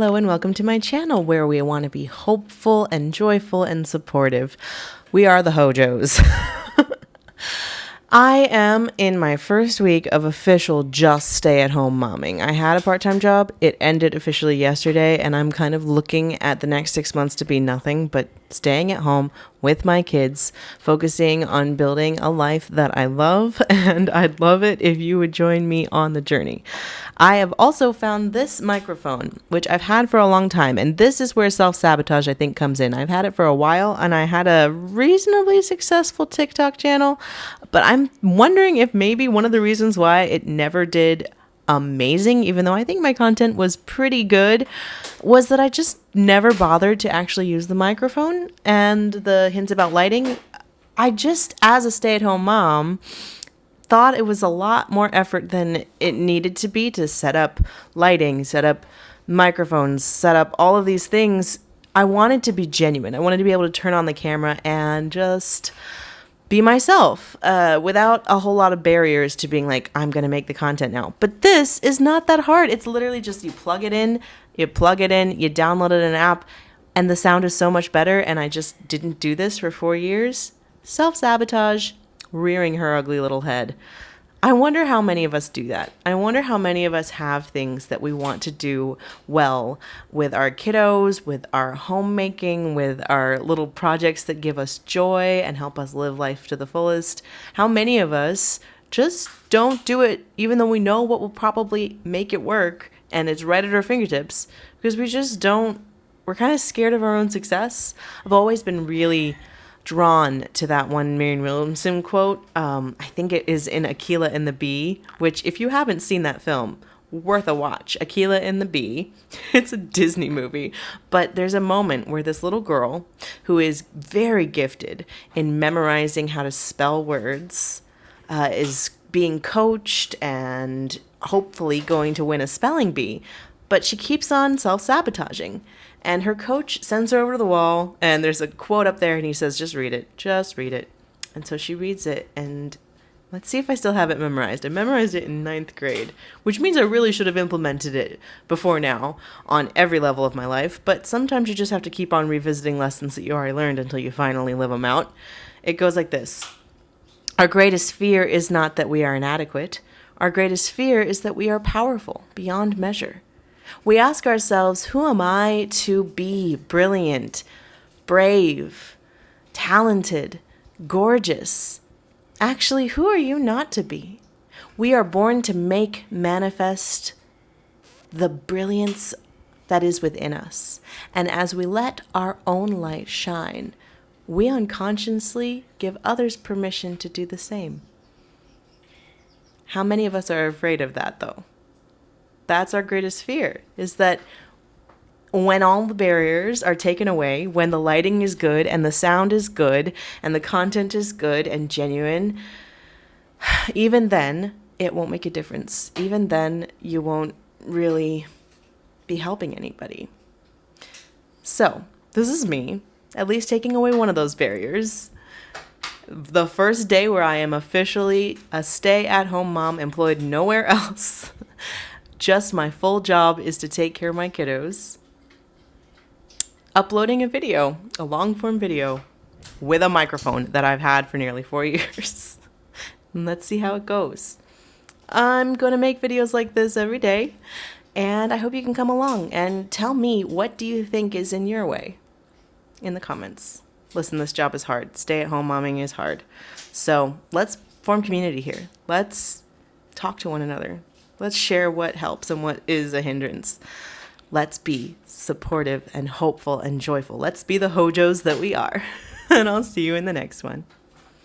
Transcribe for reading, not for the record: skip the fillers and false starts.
Hello and welcome to my channel where we want to be hopeful and joyful and supportive. We are the HoJoS. I am in my first week of official just stay-at-home momming. I had a part-time job. It ended officially yesterday, and I'm kind of looking at the next 6 months to be nothing but staying at home with my kids, focusing on building a life that I love, and I'd love it if you would join me on the journey. I have also found this microphone, which I've had for a long time, and this is where self-sabotage, I think, comes in. I've had it for a while, and I had a reasonably successful TikTok channel, but I'm wondering if maybe one of the reasons why it never did amazing, even though I think my content was pretty good, was that I just never bothered to actually use the microphone. And the hints about lighting, I just, as a stay-at-home mom, thought it was a lot more effort than it needed to be to set up lighting, set up microphones, set up all of these things. I wanted to be genuine. I wanted to be able to turn on the camera and just be myself without a whole lot of barriers to being like, I'm going to make the content now. But this is not that hard. It's literally just you plug it in, you download it in an app, and the sound is so much better. And I just didn't do this for 4 years. Self-sabotage, rearing her ugly little head. I wonder how many of us do that. I wonder how many of us have things that we want to do well with our kiddos, with our homemaking, with our little projects that give us joy and help us live life to the fullest. How many of us just don't do it even though we know what will probably make it work and it's right at our fingertips, because we just don't, we're kind of scared of our own success. I've always been really drawn to that one Marianne Williamson quote. I think it is in Akeelah and the Bee, which, if you haven't seen that film, worth a watch. Akeelah and the Bee. It's a Disney movie, but there's a moment where this little girl who is very gifted in memorizing how to spell words is being coached and hopefully going to win a spelling bee, but she keeps on self-sabotaging. And her coach sends her over to the wall, and there's a quote up there, and he says, just read it, just read it. And so she reads it, and let's see if I still have it memorized. I memorized it in 9th grade, which means I really should have implemented it before now on every level of my life. But sometimes you just have to keep on revisiting lessons that you already learned until you finally live them out. It goes like this. Our greatest fear is not that we are inadequate. Our greatest fear is that we are powerful beyond measure. We ask ourselves, who am I to be brilliant, brave, talented, gorgeous? Actually, who are you not to be? We are born to make manifest the brilliance that is within us. And as we let our own light shine, we unconsciously give others permission to do the same. How many of us are afraid of that, though? That's our greatest fear, is that when all the barriers are taken away, when the lighting is good and the sound is good and the content is good and genuine, even then, it won't make a difference. Even then, you won't really be helping anybody. So, this is me, at least taking away one of those barriers. The first day where I am officially a stay-at-home mom employed nowhere else. Just my full job is to take care of my kiddos. Uploading a video, a long-form video, with a microphone that I've had for nearly 4 years. And let's see how it goes. I'm going to make videos like this every day, and I hope you can come along and tell me, what do you think is in your way in the comments. Listen, this job is hard. Stay-at-home momming is hard. So let's form community here. Let's talk to one another. Let's share what helps and what is a hindrance. Let's be supportive and hopeful and joyful. Let's be the HoJoS that we are. And I'll see you in the next one.